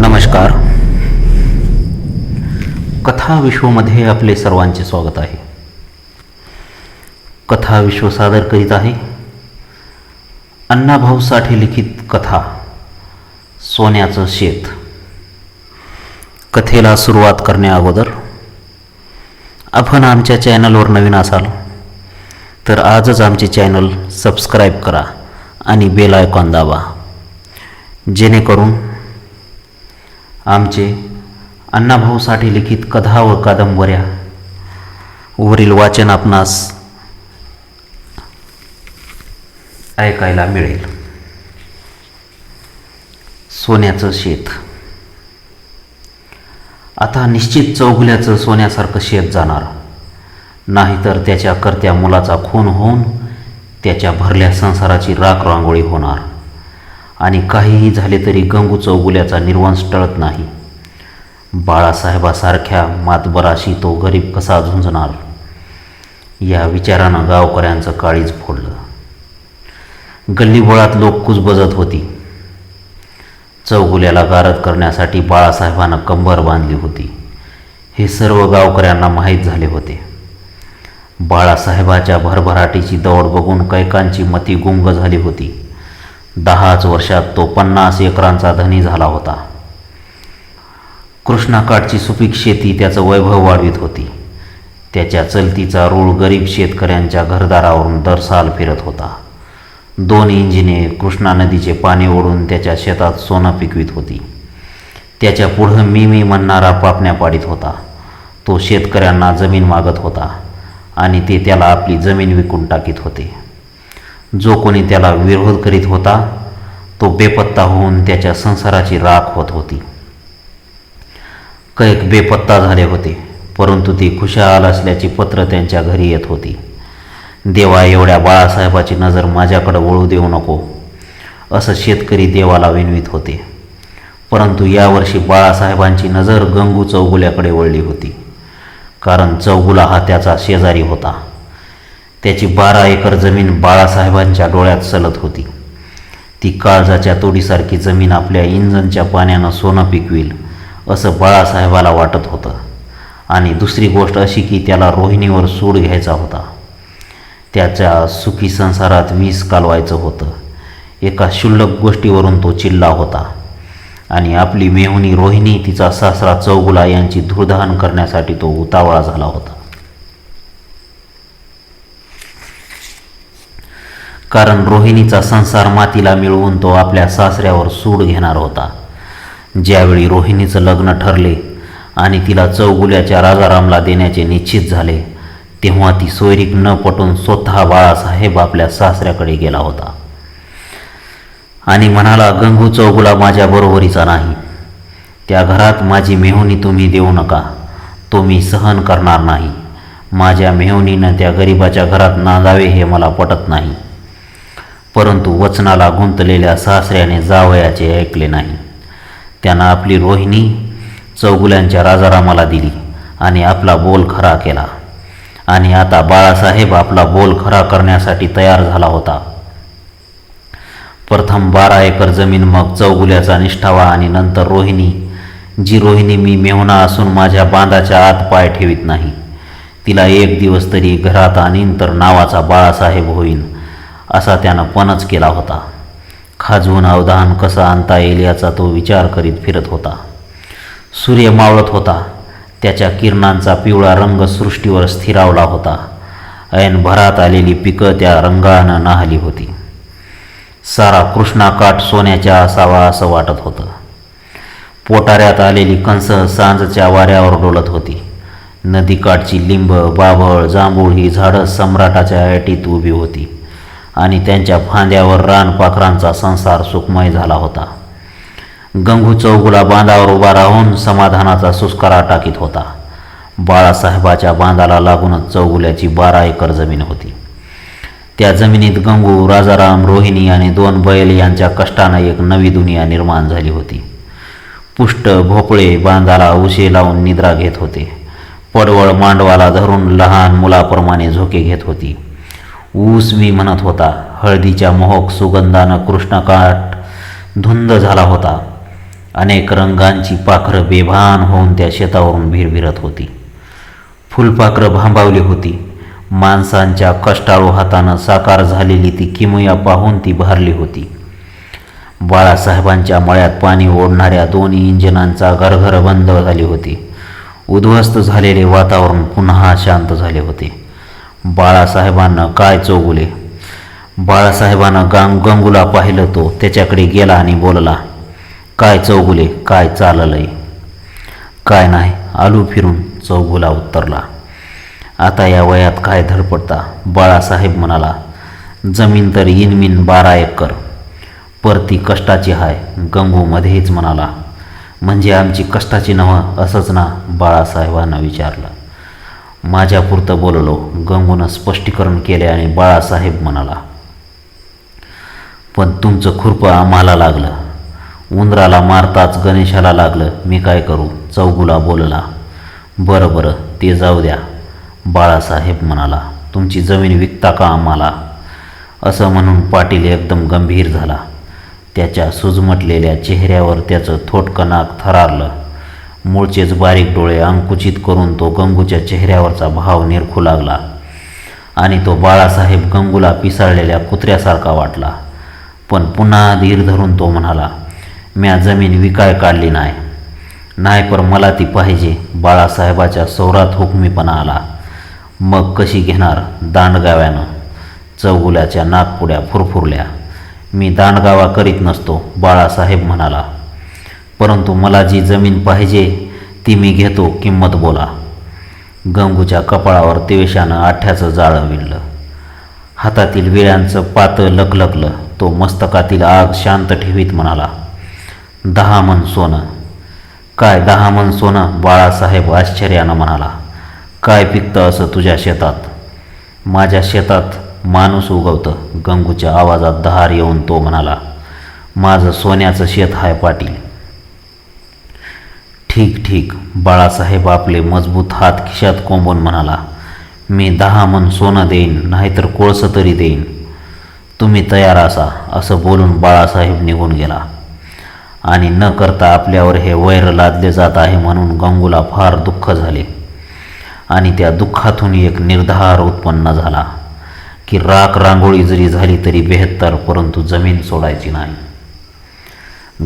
नमस्कार. कथा विश्वमध्ये आपले सर्वांचे स्वागत आहे. कथा विश्व सादर करीत आहे अण्णाभाऊ साठे लिखित कथा सोन्याचं शेत. कथेला सुरुवात करण्या अगोदर आपण आमच्या चॅनलवर नवीन असाल तर आजच आमचे चॅनल सबस्क्राईब करा आणि बेल आयकॉन दाबा, जेणेकरून आमचे अण्णाभाऊ साठे लिखित कथा व कादंबऱ्या वरील वाचन आपणास ऐकायला मिळेल. सोन्याचं शेत. आता निश्चित चौगुल्याचं सोन्यासारखं शेत जाणार, नाहीतर त्याच्या करत्या मुलाचा खून होऊन त्याच्या भरल्या संसाराची राख रांगोळी होणार. आणि काहीही झाले तरी गंगू चौगुल्याचा निर्वंश टळत नाही. बाळासाहेबासारख्या मातबराशी तो गरीब कसा झुंजणार, या विचारानं गावकऱ्यांचं काळीज फोडलं. गल्लीबोळात लोक कुजबजत होती. चौगुल्याला गारद करण्यासाठी बाळासाहेबानं कंबर बांधली होती, हे सर्व गावकऱ्यांना माहीत झाले होते. बाळासाहेबाच्या भरभराटीची दौड बघून कैकांची मती गुंग झाली होती. 10च वर्षात तो 50 एकरांचा धनी झाला होता. कृष्णाकाठची सुपीक शेती त्याचं वैभव वाढवित होती. त्याच्या चलतीचा रूळ गरीब शेतकऱ्यांच्या घरदारावरून दर साल फिरत होता. 2 इंजिने कृष्णा नदीचे पाणी ओढून त्याच्या शेतात सोनं पिकवित होती. त्याच्या पुढं मी म्हणणारा पापण्या पाडीत होता. तो शेतकऱ्यांना जमीन मागत होता आणि ते त्याला आपली जमीन विकून टाकीत होते. जो कोणी त्याला विरोध करीत होता तो बेपत्ता होऊन त्याच्या संसाराची राख होत होती. कैक बेपत्ता झाले होते, परंतु ती खुशाल असल्याची पत्र त्यांच्या घरी येत होती. देवा, एवढ्या बाळासाहेबाची नजर माझ्याकडे वळू देऊ नको, असं शेतकरी देवाला विनवित होते. परंतु यावर्षी बाळासाहेबांची नजर गंगू चौगुल्याकडे वळली होती, कारण चौगुला हा त्याचा शेजारी होता. त्याची 12 एकर जमीन बाळासाहेबांच्या डोळ्यात सलत होती. ती काळजाच्या तोडीसारखी जमीन आपल्या इंजनच्या पाण्यानं सोनं पिकविल असं बाळासाहेबाला वाटत होतं. आणि दुसरी गोष्ट अशी की त्याला रोहिणीवर सूड घ्यायचा होता. त्याच्या सुखी संसारात विष कालवायचं होतं. एका क्षुल्लक गोष्टीवरून तो चिडला होता आणि आपली मेहुणी रोहिणी, तिचा सासरा चौगुला यांची धुळधाण करण्यासाठी तो उतावळा झाला होता. कारण रोहिणीचा संसार मातीला मिळवून तो आपल्या सासऱ्यावर सूड घेणार होता. ज्यावेळी रोहिणीचं लग्न ठरले आणि तिला चौगुल्याच्या राजारामला देण्याचे निश्चित झाले, तेव्हा ती सोयरीक न पटून स्वतः बाळासाहेब आपल्या सासऱ्याकडे गेला होता आणि म्हणाला, गंगू चौगुला माझ्या बरोबरीचा नाही. त्या घरात माझी मेहुणी तुम्ही देऊ नका, तो मी सहन करणार नाही. माझ्या मेहुणीनं त्या गरिबाच्या घरात नांदावे हे मला पटत नाही. परंतु वचनाला गुंतलेल्या सासऱ्याने जावयाचे ऐकले नाही. त्यानं आपली रोहिणी चौगुल्यांच्या राजारामाला दिली आणि आपला बोल खरा केला. आणि आता बाळासाहेब आपला बोल खरा करण्यासाठी तयार झाला होता. प्रथम 12 एकर जमीन, मग चौगुल्याचा निष्ठावा आणि नंतर रोहिणी, जी रोहिणी मी मेहुणा असून माझ्या बांधाच्या आत पाय ठेवीत नाही. तिला एक दिवस तरी घरात आणीन तर नावाचा बाळासाहेब होईन, असा त्यानं पणच केला होता. खाजवून अवधान कसं आणता येईल याचा तो विचार करीत फिरत होता. सूर्य मावळत होता. त्याच्या किरणांचा पिवळा रंग सृष्टीवर स्थिरावला होता. ऐन भरात आलेली पिकं त्या रंगानं नाहली होती. सारा कृष्णाकाठ सोन्याच्या असावा असं वाटत होतं. पोटाऱ्यात आलेली कंस सांजच्या वाऱ्यावर डोलत होती. नदीकाठची लिंब, बाभळ, जांभूळ ही झाडं सम्राटाच्या ऐटीत उभी होती आणि त्यांच्या फांद्यावर रानपाखरांचा संसार सुखमय झाला होता. गंगू चौगुला बांधावर उभा राहून समाधानाचा सुस्कारा टाकीत होता. बाळासाहेबाच्या बांधाला लागूनच चौगुल्याची 12 एकर जमीन होती. त्या जमिनीत गंगू, राजाराम, रोहिणी आणि 2 बैल यांच्या कष्टानं एक नवी दुनिया निर्माण झाली होती. पुष्ट भोपळे बांधाला उशे लावून निद्रा घेत होते. पडवळ मांडवाला धरून लहान मुलाप्रमाणे झोके घेत होती. ऊस मी म्हणत होता. हळदीच्या मोहक सुगंधानं कृष्णकाठ धुंद झाला होता. अनेक रंगांची पाखरं बेभान होऊन त्या शेतावरून भिरभिरत होती. फुलपाखरं भांबावली होती. माणसांच्या कष्टाळू हातानं साकार झालेली ती किमया पाहून ती भारली होती. बाळासाहेबांच्या मळ्यात पाणी ओढणाऱ्या दोन्ही इंजिनांचा घरघर बंद झाली होती. उद्ध्वस्त झालेले वातावरण पुन्हा शांत झाले होते. बाळासाहेबांना काय चौगुले. बाळासाहेबांना गंगूला पाहिलं. तो त्याच्याकडे गेला आणि बोलला, काय चौगुले, काय चाललंय? काय नाही, आलू फिरून, चौगुला उत्तरला. आता या वयात काय धडपडता? बाळासाहेब म्हणाला, जमीन तर इनमिन 12 एकर, परती कष्टाची हाय. गंगू मध्येच म्हणाला, म्हणजे आमची कष्टाची नव्ह असंच ना? बाळासाहेबांना विचारलं. माझ्यापुरतं बोललो, गंगूनं स्पष्टीकरण केले आणि बाळासाहेब म्हणाला, पण तुमचं खुरपं आम्हाला लागलं. उंदराला मारताच गणेशाला लागलं, मी काय करू? चौगुला बोलला. बरं बरं, ते जाऊ द्या. बाळासाहेब म्हणाला, तुमची जमीन विकता का आम्हाला? असं म्हणून पाटील एकदम गंभीर झाला. त्याच्या सुजमटलेल्या चेहऱ्यावर त्याचं थोटकं नाक थरारलं. मूळचेच बारीक डोळे अंकुचित करून तो गंगूच्या चेहऱ्यावरचा भाव निरखू लागला आणि तो बाळासाहेब गंगूला पिसाळलेल्या कुत्र्यासारखा वाटला. पण पुन्हा धीर धरून तो म्हणाला, म्या जमीन विकाय काढली नाही. नाही पर मला ती पाहिजे. बाळासाहेबाच्या सौरात हुकमीपणा आला. मग कशी घेणार? दांडगाव्यानं. चौगुल्याच्या नागपुड्या फुरफुरल्या. मी दांडगावा करीत नसतो, बाळासाहेब म्हणाला, परंतु मला जी जमीन पाहिजे ती मी घेतो, किंमत बोला. गंगूच्या कपाळावर तेवेशानं आठ्याचं जाळं विणलं. हातातील विळ्यांचं पातं लकलकलं. तो मस्तकातील आग शांत ठेवीत म्हणाला, 10 मन सोनं. काय 10 मन सोनं? बाळासाहेब आश्चर्यानं म्हणाला, काय पिकतं असं तुझ्या शेतात? माझ्या शेतात माणूस उगवतं. गंगूच्या आवाजात दहार येऊन तो म्हणाला, माझं सोन्याचं शेत आहे पाटील. ठीक ठीक. बाळासाहेब आपले मजबूत हात खिशात कोंबून म्हणाला, मी 10 मन सोनं देईन, नाहीतर कोळसं तरी देईन. तुम्ही तयार असा. असं बोलून बाळासाहेब निघून गेला. आणि न करता आपल्यावर हे वैर लादले जात आहे म्हणून गंगूला फार दुःख झाले. आणि त्या दुःखातून एक निर्धार उत्पन्न झाला की राख रांगोळी जरी झाली तरी बेहत्तर, परंतु जमीन सोडायची नाही.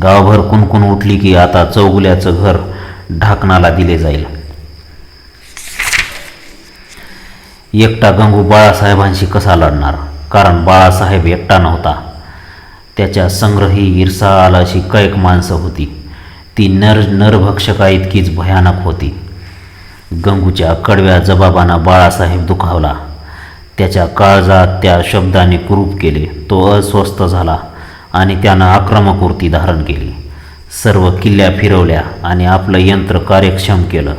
गावभर कुणकुण उठली की आता चौगुल्याचं घर ढाकणाला दिले जाईल. एकटा गंगू बाळासाहेबांशी कसा लढणार? कारण बाळासाहेब एकटा नव्हता. त्याच्या संग्रही ईर्षाल अशी कैक माणसं होती. ती नरभक्षका इतकीच भयानक होती. गंगूच्या कडव्या जबाबानं बाळासाहेब दुखावला. त्याच्या काळजात त्या शब्दाने कुरूप केले. तो अस्वस्थ झाला आणि त्यानं आक्रमक वृत्ती धारण केली. सर्व किल्ल्या फिरवल्या आणि आपलं यंत्र कार्यक्षम केलं.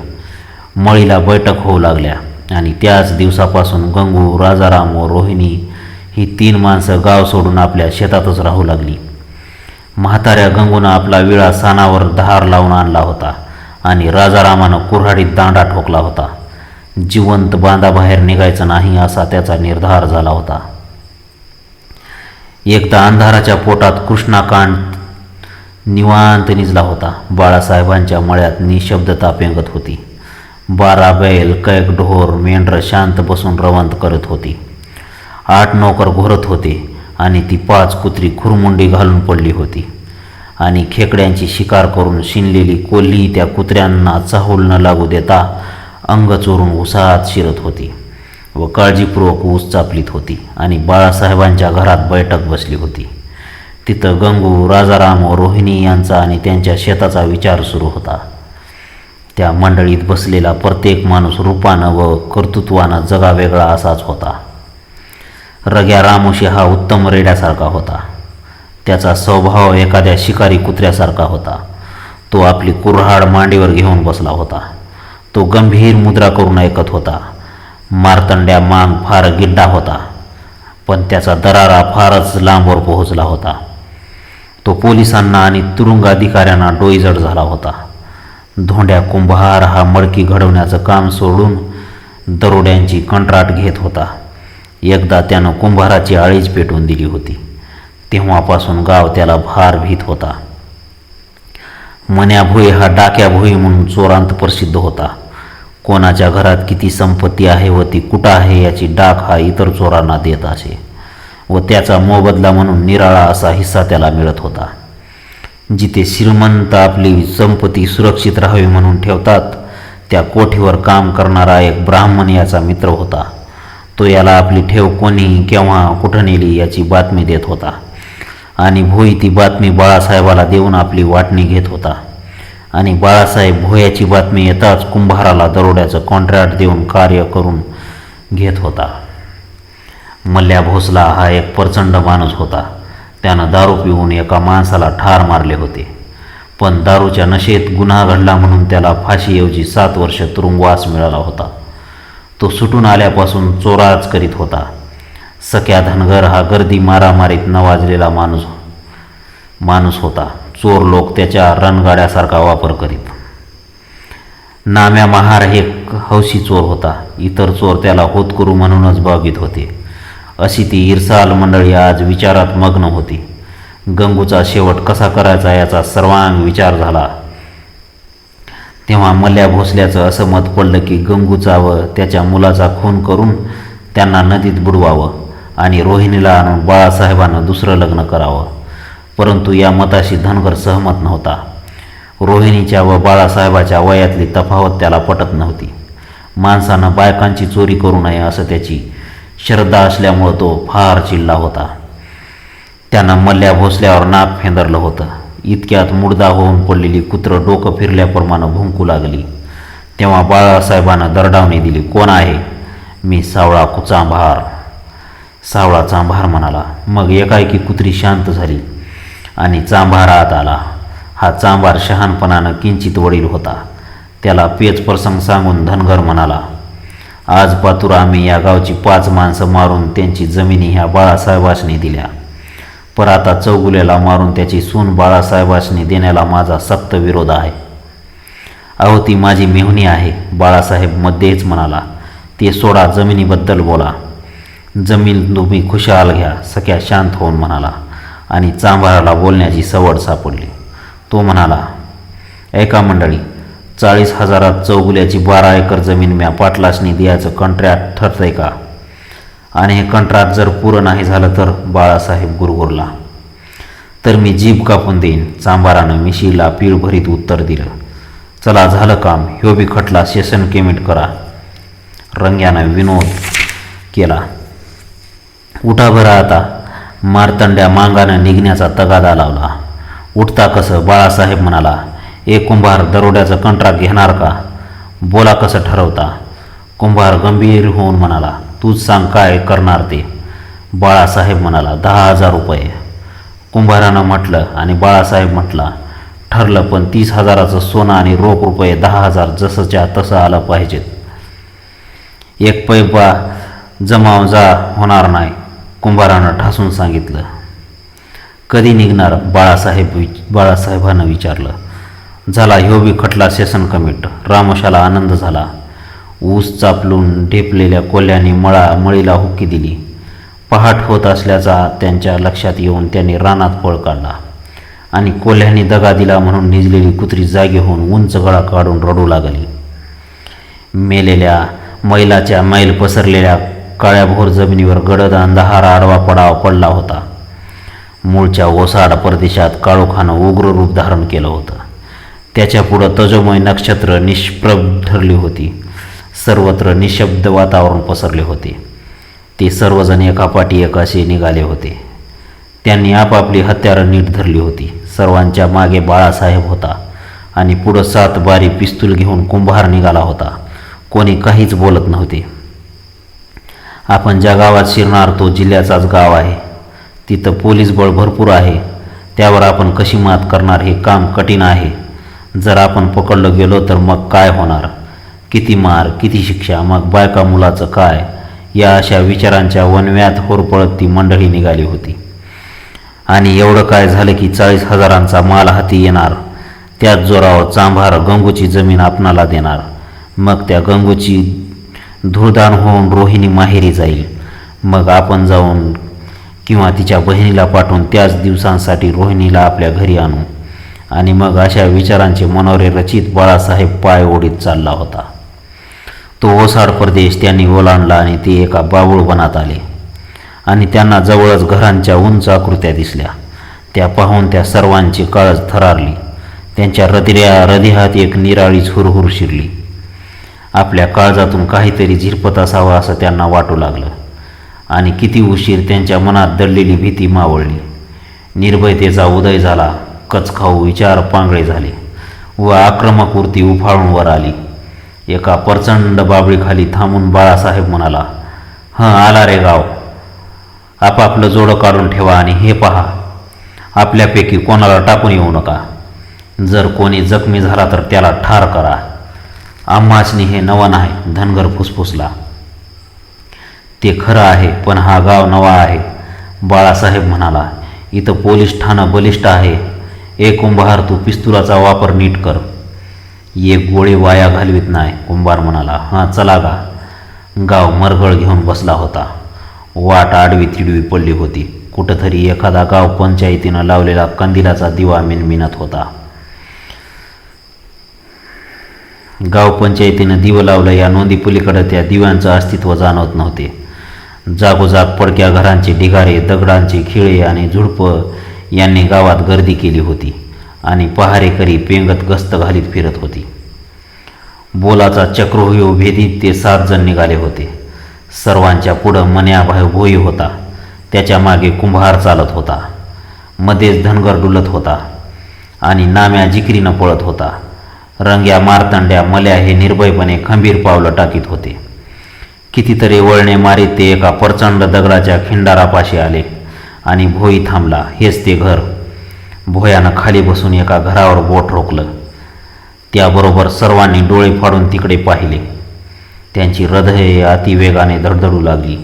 मळीला बैठक होऊ लागल्या आणि त्याच दिवसापासून गंगू, राजाराम व रोहिणी ही 3 माणसं गाव सोडून आपल्या शेतातच राहू लागली. म्हाताऱ्या गंगूनं आपला विळा सानावर धार लावून आणला होता आणि राजारामानं कुऱ्हाडीत दांडा ठोकला होता. जिवंत बांधाबाहेर निघायचं नाही असा त्याचा निर्धार झाला होता. एकदा अंधाराच्या पोटात कृष्णाकांड निवांत निजला होता. बाळासाहेबांच्या मळ्यात निशब्दता पेंगत होती. 12 बैल, कैक ढोर, मेंढरं शांत बसून रवंत करत होती. 8 नोकर घोरत होते आणि ती 5 कुत्री खुरमुंडी घालून पडली होती. आणि खेकड्यांची शिकार करून शिनलेली कोल्ही त्या कुत्र्यांना चाहूल न लागू देता अंग चोरून उसात शिरत होती व काळजीपूर्वक ऊस चापलीत होती. आणि बाळासाहेबांच्या घरात बैठक बसली होती. तिथं गंगू, राजाराम व रोहिणी यांचा आणि त्यांच्या शेताचा विचार सुरू होता. त्या मंडळीत बसलेला प्रत्येक माणूस रूपानं व कर्तृत्वानं जगावेगळा असाच होता. रग्या रामोशी हा उत्तम रेड्यासारखा होता. त्याचा स्वभाव एखाद्या शिकारी कुत्र्यासारखा होता. तो आपली कुऱ्हाड मांडीवर घेऊन बसला होता. तो गंभीर मुद्रा करून ऐकत होता. मारतंड्या मांग फार गिड्डा होता, पण त्याचा दरारा फारच लांबवर पोहोचला होता. तो पोलिसांना आणि तुरुंगाधिकाऱ्यांना डोईजड झाला होता. धोंड्या कुंभार हा मडकी घडवण्याचं काम सोडून दरोड्यांची कंत्राट घेत होता. एकदा त्यानं कुंभाराची आळीच पेटवून दिली होती. तेव्हापासून गाव त्याला फार भीत होता. मन्या भोई हा डाक्या भोई म्हणून चोरांत प्रसिद्ध होता. कोणाच्या घरात किती संपत्ती आहे व ती कुठं आहे याची डाक हा इतर चोरांना देत असे व त्याचा मोबदला म्हणून निराळा असा हिस्सा त्याला मिळत होता. जिथे श्रीमंत आपली संपत्ती सुरक्षित राहावी म्हणून ठेवतात त्या कोठीवर काम करणारा एक ब्राह्मण याचा मित्र होता. तो याला आपली ठेव कोणी केव्हा कुठं नेली याची बातमी देत होता आणि भोई ती बातमी बाळासाहेबाला देऊन आपली वाटणी घेत होता आणि बाळासाहेब भोयाची बातमी येताच कुंभाराला दरोड्याचं कॉन्ट्रॅक्ट देऊन कार्य करून घेत होता. मल्ल्या भोसला हा एक प्रचंड माणूस होता. त्यानं दारू पिऊन एका माणसाला ठार मारले होते, पण दारूच्या नशेत गुन्हा घडला म्हणून त्याला फाशीऐवजी 7 वर्ष तुरुंगवास मिळाला होता. तो सुटून आल्यापासून चोराच करीत होता. सख्या धनगर हा गर्दी मारामारीत नवाजलेला माणूस होता. चोर लोक त्याच्या रणगाड्यासारखा वापर करीत. नाम्या महार हे हौशी चोर होता. इतर चोर त्याला होतकरू म्हणूनच बघीत होते. अशी ती इरसाल मंडळी आज विचारात मग्न होती. गंगूचा शेवट कसा करायचा याचा सर्वांग विचार झाला. तेव्हा मल्ल्या भोसल्याचं असं मत पडलं की गंगूचा व त्याच्या मुलाचा खून करून त्यांना नदीत बुडवावं आणि रोहिणीला आणून बाळासाहेबांना दुसरं लग्न करावं. परंतु या मताशी धनगर सहमत नव्हता. रोहिणीच्या व बाळासाहेबाच्या वयातली तफावत त्याला पटत नव्हती. माणसानं बायकांची चोरी करू नये असं त्याची श्रद्धा असल्यामुळं तो फार चिडला होता. त्यानं मल्ल्या भोसल्यावर नाक फेंदरलं होतं. इतक्यात मुडदा होऊन पडलेली कुत्रं डोकं फिरल्याप्रमाणे भुंकू लागली. तेव्हा बाळासाहेबांना दरडावणी दिली. कोण आहे? मी सावळा कुचांभार. सावळा चांभार म्हणाला. मग एकाएकी कुत्री शांत झाली आणि चांभार आत आला. हा चांभार शहाणपणानं किंचित वडील होता. त्याला पेच प्रसंग सांगून धनगर म्हणाला, आज पातूर आम्ही या गावची 5 माणसं मारून त्यांची जमिनी ह्या बाळासाहेबासनी दिल्या. पर आता चौगुल्याला मारून त्याची सून बाळासाहेबासनी देण्याला माझा सक्त विरोध आहे. अहो ती माझी मेहुणी आहे. बाळासाहेब मध्येच म्हणाला, ते सोडा, जमिनीबद्दल बोला. जमीन तुम्ही खुशाल घ्या. सख्या शांत होऊन म्हणाला आणि चांभाराला बोलण्याची सवड सापडली. तो म्हणाला, ऐका मंडळी, 40,000 चौगुल्याची 12 एकर जमीन म्या पाटलासनी द्यायचं कंत्राट ठरतंय का? आणि हे कंत्राट जर पुरं नाही झालं तर? बाळासाहेब गुरगुरला. तर मी जीभ कापून देईन. चांभारानं मिशीला पीळ भरीत उत्तर दिलं. चला झालं काम. ह्यो बी खटला सेशन केमिट करा. रंग्यानं विनोद केला. उठा बरं आता. मारतंड्या मांगानं निघण्याचा तगादा लावला. उठता कसं? बाळासाहेब म्हणाला, एक कुंभार दरोड्याचं कंत्राट घेणार का? बोला कसं ठरवता? कुंभार गंभीर होऊन म्हणाला, तूच सांग काय करणार ते. बाळासाहेब म्हणाला, 10,000 रुपये. कुंभारानं म्हटलं आणि बाळासाहेब म्हटला, ठरलं, पण 30,000चं सोनं आणि रोख रुपये 10,000 जसंच्या तसं आलं पाहिजेत. एक पैबा जमाव जा होणार नाही, कुंभारानं ठासून सांगितलं. कधी निघणार? बाळासाहेबानं विचारलं. झाला ह्यो बी खटला सेशन कमिट. रामोशाला आनंद झाला. ऊस चापलून ढेपलेल्या कोल्ह्यांनी मळीला हुक्की दिली. पहाट होत असल्याचा त्यांच्या लक्षात येऊन त्यांनी रानात पळ काढला आणि कोल्ह्यांनी दगा दिला म्हणून निजलेली कुत्री जागी होऊन उंच गळा काढून रडू लागली. मेलेल्या मैलाच्या मैल पसरलेल्या काळ्याभोर जमिनीवर गडद अंधार आडवा पडला होता. मूळच्या ओसाड प्रदेशात काळोखानं उग्र रूप धारण केलं होतं. त्याच्या पुढं तजोमय नक्षत्र निष्प्रभ ठरली होती. सर्वत्र निशब्द वातावरण पसरले होते. ते सर्वजण एकापाठी एक असे निघाले होते. त्यांनी आपापली हत्यारं नीट धरली होती. सर्वांच्या मागे बाळासाहेब होता आणि पुढं 7 बारी पिस्तूल घेऊन कुंभार निघाला होता. कोणी काहीच बोलत नव्हते. आपण ज्या गावात शिरणार तो जिल्ह्याचाच गाव आहे. तिथं पोलीस बळ भरपूर आहे. त्यावर आपण कशी मात करणार हे काम कठीण आहे. जर आपण पकडलं गेलो तर मग काय होणार? किती मार, किती शिक्षा, मग बायका मुलाचं काय? या अशा विचारांच्या वनव्यात होरपळत ती मंडळी निघाली होती. आणि एवढं काय झालं की 40,000चा माल हाती येणार. त्याच जोरावर चांभार गंगूची जमीन आपणाला देणार. मग त्या गंगूची धूळदान होऊन रोहिणी माहेरी जाईल. मग आपण जाऊन किंवा तिच्या बहिणीला पाठवून त्याच दिवसांसाठी रोहिणीला आपल्या घरी आणू आणि मग अशा विचारांचे मनोरे रचित बाळासाहेब पाय ओढीत चालला होता. तो ओसाड प्रदेश त्यांनी ओलांडला आणि ते एका बाबूळवनात आले आणि त्यांना जवळच घरांच्या उंच आकृत्या दिसल्या. त्या पाहून त्या सर्वांची काळज थरारली. त्यांच्या हृदयात एक निराळीच हुरहुर शिरली. आपल्या काळजातून काहीतरी झिरपत असावं असं त्यांना वाटू लागलं आणि किती उशीर त्यांच्या मनात दडलेली भीती मावळली. निर्भयतेचा उदय झाला. कचखाऊ विचार पांगळे झाले व आक्रमक वृत्ती उफाळून वर आली. एका प्रचंड बाबळीखाली थांबून बाळासाहेब म्हणाला, आला रे गाव. आपापलं जोडं काढून ठेवा आणि हे पहा, आपल्यापैकी कोणाला टाकून येऊ नका. जर कोणी जखमी झाला तर त्याला ठार करा. आम्हाचनी हे नवं नाही, धनगर फुसफुसला. ते खरं आहे, पण हा गाव नवा आहे. बाळासाहेब म्हणाला, इथं पोलीस ठाणं बलिष्ठ आहे. कुंभार, तू पिस्तुलाचा वापर नीट कर. एक गोळी वाया घालवीत नाही. कुंभार म्हणाला, चला गा. गाव मरगळ घेऊन बसला होता. वाट आडवी तिडवी पडली होती. कुठंतरी एखादा गाव पंचायतीनं लावलेला कंदिलाचा दिवा मिणमिणत होता. गाव पंचायतीनं दिवं लावलं या नोंदी पलीकडे त्या दिव्यांचं अस्तित्व जाणवत नव्हते. जागोजाग पडक्या घरांचे ढिगारे, दगडांचे खिळे आणि झुडपं यांनी गावात गर्दी केली होती आणि पहारेकरी पेंगत गस्त घालीत फिरत होती. बोलाचा चक्रव्यूह भेदीत ते 7 जण निघाले होते. सर्वांच्या पुढं मन्या भोई होता. त्याच्या मागे कुंभार चालत होता. मध्येच धनगर डुलत होता आणि नाम्या जिकरीनं पळत होता. रंग्या, मारतंड्या, मल्या हे निर्भयपणे खंबीर पावलं टाकीत होते. कितीतरी वळणे मारीत ते एका प्रचंड दगडाच्या खिंडारापाशी आले आणि भोई थांबला. हेच ते घर. भोयानं खाली बसून एका घरावर बोट रोखलं. त्याबरोबर सर्वांनी डोळे फाडून तिकडे पाहिले. त्यांची हृदये अतिवेगाने धडधडू लागली.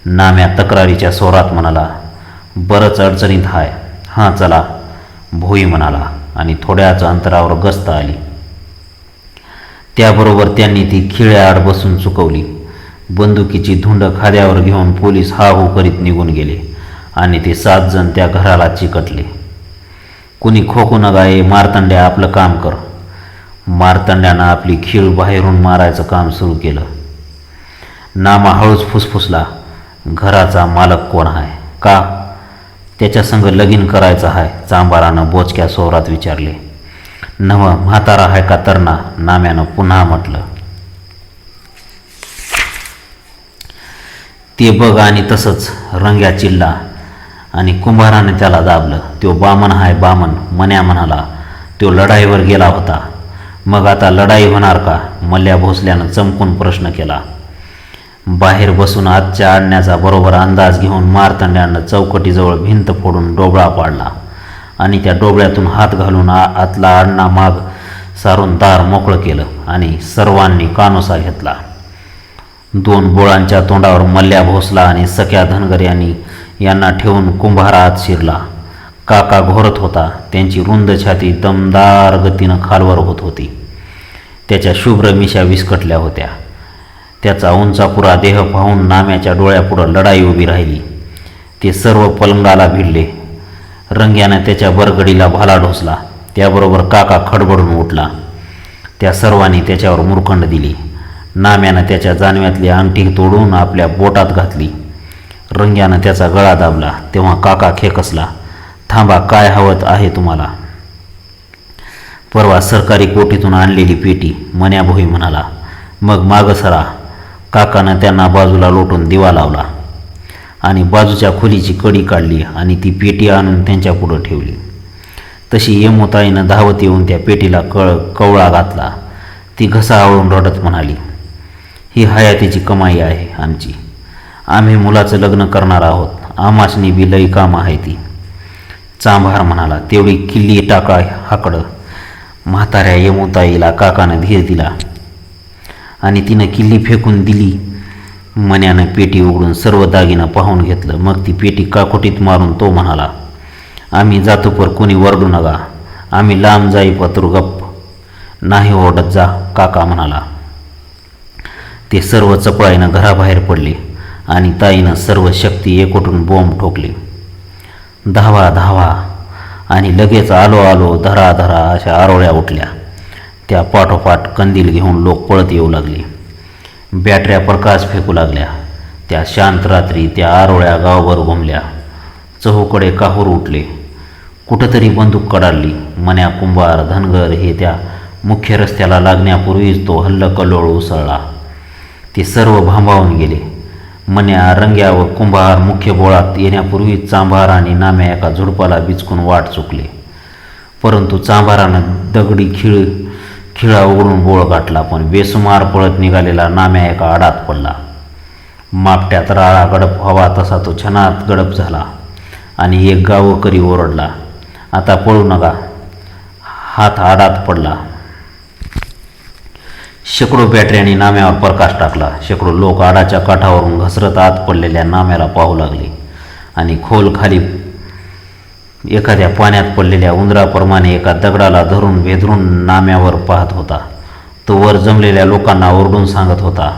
नाम्या तक्रारीच्या स्वरात म्हणाला, बरंच अडचणीत हाय. चला, भोई म्हणाला आणि थोड्याच अंतरावर गस्त आली. त्याबरोबर त्यांनी ती खिळ्याआड बसून चुकवली. बंदुकीची धुंड खाद्यावर घेऊन पोलीस हाहू करीत निघून गेले आणि ते 7 जण त्या घराला चिकटले. कुणी खोकू नका, मारतंड्या आपलं काम कर. मारतंड्यानं आपली खीळ बाहेरून मारायचं काम सुरू केलं. नामा हळूच फुसफुसला, घराचा मालक कोण आहे? का त्याच्या संग लगीन करायचं आहे? चांबारानं बोचक्या स्वरात विचारले. नव, म्हातारा आहे का तरणा? नाम्यानं पुन्हा म्हटलं. ते बघ. आणि तसंच रंग्या चिल्ला आणि कुंभाराने त्याला दाबलं. तो बामण आहे, बामण. मन्या म्हणाला, तो लढाईवर गेला होता. मग आता लढाई होणार का? मल्ल्या भोसल्यानं चमकून प्रश्न केला. बाहेर बसून आजच्या आणण्याचा बरोबर अंदाज घेऊन मारतंड्यानं चौकटीजवळ भिंत फोडून डोबळा पाडला आणि त्या डोबळ्यातून हात घालून आतला आडणा माग सारून दार मोकळं केलं आणि सर्वांनी कानोसा घेतला. 2 बोळांच्या तोंडावर मल्ल्या भोसला आणि सख्या धनगर यांना ठेवून कुंभार आत शिरला. काका घोरत होता. त्यांची रुंद छाती दमदार गतीनं खालवर होत होती. त्याच्या शुभ्र मिशा विस्कटल्या होत्या. त्याचा उंचापुरा देह पाहून नाम्याच्या डोळ्यापुढं लढाई उभी राहिली. ते सर्व पलंगाला भिडले. रंग्यानं त्याच्या बरगडीला भाला ढोसला. त्याबरोबर काका खडबडून उठला. त्या सर्वांनी त्याच्यावर मुरखंड दिली. नाम्यानं त्याच्या जानव्यातली अंगठी तोडून आपल्या बोटात घातली. रंग्यानं त्याचा गळा दाबला. तेव्हा काका खेकसला. थांबा, काय हवं आहे तुम्हाला? परवा सरकारी कोठीतून आणलेली पेटी, मन्या भोई म्हणाला. मग मागं सरा. काकानं त्यांना बाजूला लोटून दिवा लावला आणि बाजूच्या खोलीची कडी काढली आणि ती पेटी आणून त्यांच्या पुढं ठेवली. तशी यमुताईनं धावत येऊन त्या पेटीला कवळा घातला. ती घसा आवळून रडत म्हणाली, ही हयातीची कमाई आहे आमची. आम्ही मुलाचं लग्न करणार आहोत. आमासनी बी लई काम आहे ती. चांभार म्हणाला, तेवढी किल्ली टाका हाकडं. म्हाताऱ्या यमुताईला काकानं धीर दिला आणि तिनं किल्ली फेकून दिली. मन्यानं पेटी उघडून सर्व दागिनं पाहून घेतलं. मग ती पेटी काकोटीत मारून तो म्हणाला, आम्ही जातो पर कोणी वरडू नका. आम्ही लांब जाई पत्रू गप्प. नाही ओरडत जा, काका म्हणाला. ते सर्व चपळाईनं घराबाहेर पडले आणि ताईनं सर्व शक्ती एकवटून बॉम्ब ठोकले. धावा धावा. आणि लगेच आलो आलो धरा धरा अशा आरोळ्या उठल्या. त्या पाठोपाठ कंदील घेऊन लोक पळत येऊ लागले. बॅटऱ्या प्रकाश फेकू लागल्या. त्या शांत रात्री त्या आरोळ्या गावभर घुमल्या. चहूकडे काहूर उठले. कुठंतरी बंदूक कडाडली. मन्या, कुंभार, धनगर हे त्या मुख्य रस्त्याला लागण्यापूर्वीच तो हल्लकल्लोळ उसळला. ते सर्व भांबावून गेले. मन्या, रंग्या व कुंभार मुख्य बोळात येण्यापूर्वीच चांभार आणि नाम्या एका झुडपाला बिचकून वाट चुकले. परंतु चांभारानं दगडी खिळा उघडून बोळ गाठला. पण बेसुमार पळत निघालेला नाम्या एका आडात पडला. मापट्यात राळा गडप व्हावा तसा तो छनात गडप झाला आणि एक गावकरी ओरडला, आता पळू नका. हात आडात पडला. शेकडो बॅटऱ्यांनी नाम्यावर प्रकाश टाकला. शेकडो लोक आडाच्या काठावरून घसरत आत पडलेल्या नाम्याला पाहू लागले आणि खोल खाली एखाद्या पाण्यात पडलेल्या उंदराप्रमाणे एका दगडाला धरून भेदरून नाम्यावर पाहत होता. तो वर जमलेल्या लोकांना ओरडून सांगत होता,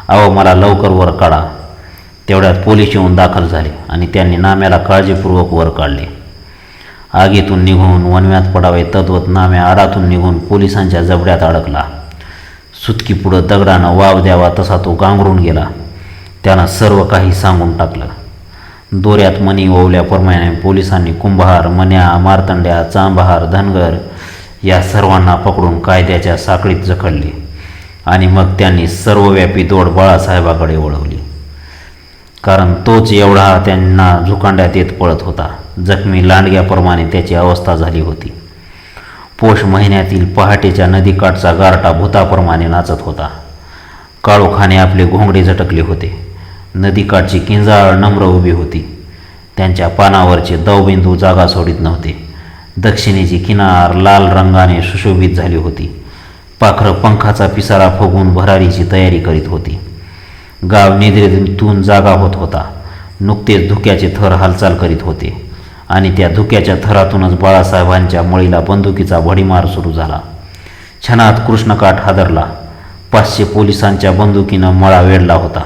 अहो मला लवकर वर काढा. तेवढ्यात पोलीस येऊन दाखल झाले आणि त्यांनी नाम्याला काळजीपूर्वक वर काढले. आगीतून निघून वणव्यात पडावे तद्वत नाम्या आडातून निघून पोलिसांच्या जबड्यात अडकला. सुटकी पुढं दगडानं वाव द्यावा तसा तो गांगरून गेला. त्यानं सर्व काही सांगून टाकलं. दोऱ्यात मणी ओवल्याप्रमाणे पोलिसांनी कुंभार, मन्या, मार्तंड्या, चांभार, धनगर या सर्वांना पकडून कायद्याच्या साखळीत जखडले आणि मग त्यांनी सर्वव्यापी दौड बाळासाहेबाकडे वळवली. कारण तोच एवढा त्यांना झुकांड्यात येत पळत होता. जखमी लांडग्याप्रमाणे त्याची अवस्था झाली होती. पोष महिन्यातील पहाटेच्या नदीकाठचा गारटा भूताप्रमाणे नाचत होता. काळोखाने आपले घोंगडे झटकले होते. नदीकाठची किंजाळ नम्र उभी होती. त्यांच्या पानावरचे दवबिंदू जागा सोडित नव्हते. दक्षिणेची किनार लाल रंगाने सुशोभित झाली होती. पाखरं पंखाचा पिसारा फुगवून भरारीची तयारी करीत होती. गाव निद्रेतून जागा होत होता. नुकतेच धुक्याचे थर हालचाल करीत होते आणि त्या धुक्याच्या थरातूनच बाळासाहेबांच्या मळीला बंदुकीचा भडीमार सुरू झाला. क्षणात कृष्णकाठ हादरला. 500 पोलिसांच्या बंदुकीनं मळा वेढला होता.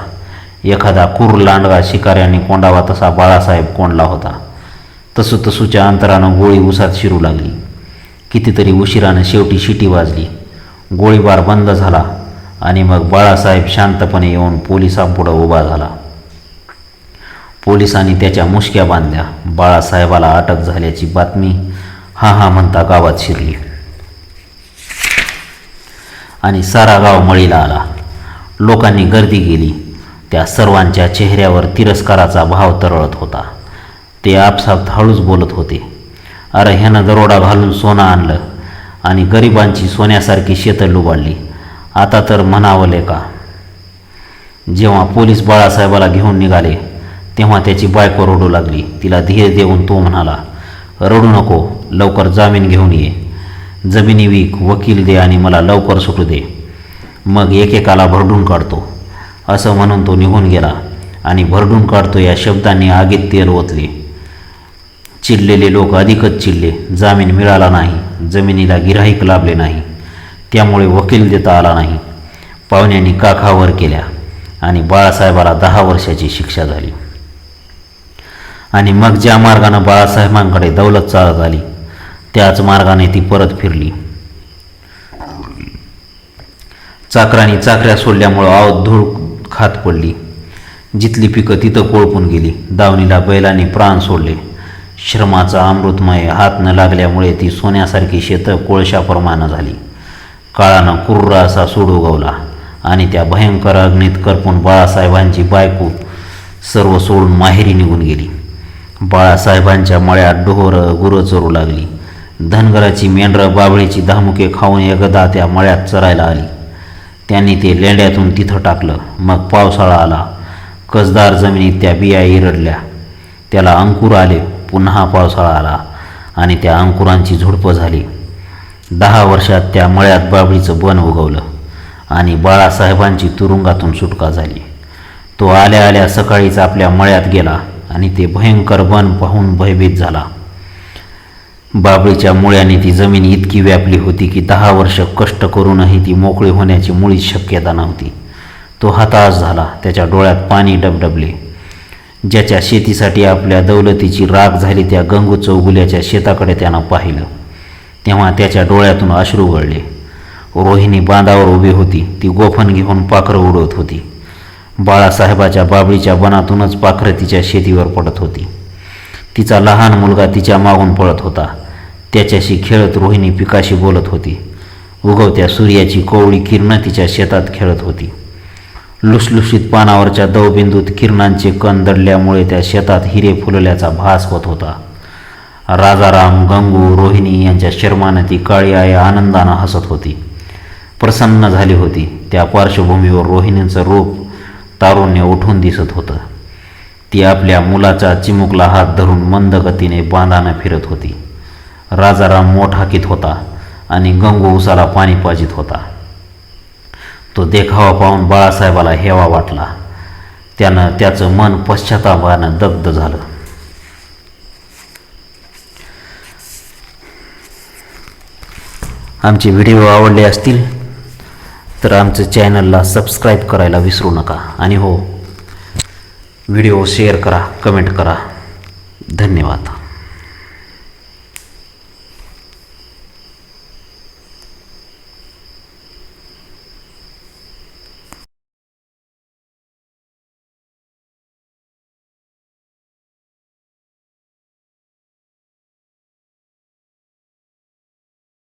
एखादा क्रूर लांडगा शिकाऱ्याने कोंडावा तसा बाळासाहेब कोंडला होता. तसूच्या अंतरानं गोळी उसात शिरू लागली. कितीतरी उशिरानं शेवटी शिटी वाजली. गोळीबार बंद झाला आणि मग बाळासाहेब शांतपणे येऊन पोलिसांपुढं उभा झाला. पोलिसांनी त्याच्या मुश्क्या बांधल्या. बाळासाहेबाला अटक झाल्याची बातमी हा म्हणता गावात शिरली आणि सारा गाव मळीला आला. लोकांनी गर्दी केली. त्या सर्वांच्या चेहऱ्यावर तिरस्काराचा भाव तरळत होता. ते आपसात हळूच बोलत होते, अरे ह्यानं दरोडा घालून सोनं आणलं आणि गरिबांची सोन्यासारखी शेतं लुबाडली. आता तर म्हणावले का. जेव्हा पोलीस बाळासाहेबाला घेऊन निघाले तेव्हा त्याची बायको रडू लागली. तिला धीर देऊन तो म्हणाला, रडू नको, लवकर जामीन घेऊन ये. जमिनी विक, वकील दे आणि मला लवकर सुटू दे. मग एकेकाला भरडून काढतो. असं म्हणून तो निघून गेला आणि भरडून काढतो या शब्दांनी आगीत तेल ओतले. चिडलेले लोक अधिकच चिडले. जामीन मिळाला नाही. जमिनीला गिऱ्हाईक लाभले नाही. त्यामुळे वकील देता आला नाही. पाहुण्यांनी काखावर केल्या आणि बाळासाहेबाला 10 वर्षाची शिक्षा झाली. आणि मग ज्या मार्गानं बाळासाहेबांकडे दौलत चालत आली त्याच मार्गाने ती परत फिरली. चाकरांनी चाकऱ्या सोडल्यामुळं आवत धूळ खात पडली. जिथली पिकं तिथं कोळपून गेली. दावणीला बैलांनी प्राण सोडले. श्रमाचा अमृतमय हात न लागल्यामुळे ती सोन्यासारखी शेतं कोळशाप्रमाणे झाली. काळानं कुर्रा असा सूड उगवला आणि त्या भयंकर अग्नीत करपून बाळासाहेबांची बायको सर्व सोडून माहेरी निघून गेली. बाळासाहेबांच्या मळ्यात ढोरं गुरं चरू लागली. धनगराची मेंढरं बाबळीची धामुके खाऊन एकदा त्या मळ्यात चरायला आली. त्यांनी ते लेंड्यातून तिथं टाकलं. मग पावसाळा आला. कसदार जमिनीत त्या बिया इरडल्या. त्याला अंकुर आले. पुन्हा पावसाळा आला आणि त्या अंकुरांची झुडपं झाली. 10 वर्षात त्या मळ्यात बाबळीचं बन उगवलं आणि बाळासाहेबांची तुरुंगातून सुटका झाली. तो आल्या आल्या सकाळीच आपल्या मळ्यात गेला आणि ते भयंकर बन पाहून भयभीत झाला. बाबळीच्या मुळ्याने ती जमीन इतकी व्यापली होती की 10 वर्ष कष्ट करूनही ती मोकळी होण्याची मुळीच शक्यता नव्हती. तो हताश झाला. त्याच्या डोळ्यात पाणी डबडबले. ज्याच्या शेतीसाठी आपल्या दौलतीची राख झाली त्या गंगू चौगुल्याच्या शेताकडे त्यानं पाहिलं तेव्हा त्याच्या डोळ्यातून अश्रू गळले. रोहिणी बांधावर उभी होती. ती गोफण घेऊन पाखरं उडवत होती. बाळासाहेबाच्या बाबळीच्या बनातूनच पाखरं तिच्या शेतीवर पडत होती. तिचा लहान मुलगा तिच्या मागून पळत होता. त्याच्याशी खेळत रोहिणी पिकाशी बोलत होती. उगवत्या सूर्याची कोवळी किरणं तिच्या शेतात खेळत होती. लुसलुशीत पानावरच्या दवबिंदूत किरणांचे कण दडल्यामुळे त्या शेतात हिरे फुलल्याचा भास होत होता. राजाराम, गंगू, रोहिणी यांच्या शर्मानं ती काळी आई आनंदानं हसत होती, प्रसन्न झाली होती. त्या पार्श्वभूमीवर रोहिणीचं रूप तारुण्य उठून दिसत होतं. ती आपल्या मुलाचा चिमुकला हात धरून मंद गतीने बांधानं फिरत होती. राजाराम मोठ हाकीत होता आणि गंगू उसाला पाणी पाजित होता. तो देखावा पाहून बाळासाहेबाला हेवा वाटला. त्याचं मन पश्चातापानं दग्ध झालं. आमचे व्हिडिओ आवडले असतील तर आमच्या चॅनलला सबस्क्राईब करायला विसरू नका. आणि हो, व्हिडिओ शेअर करा, कमेंट करा. धन्यवाद.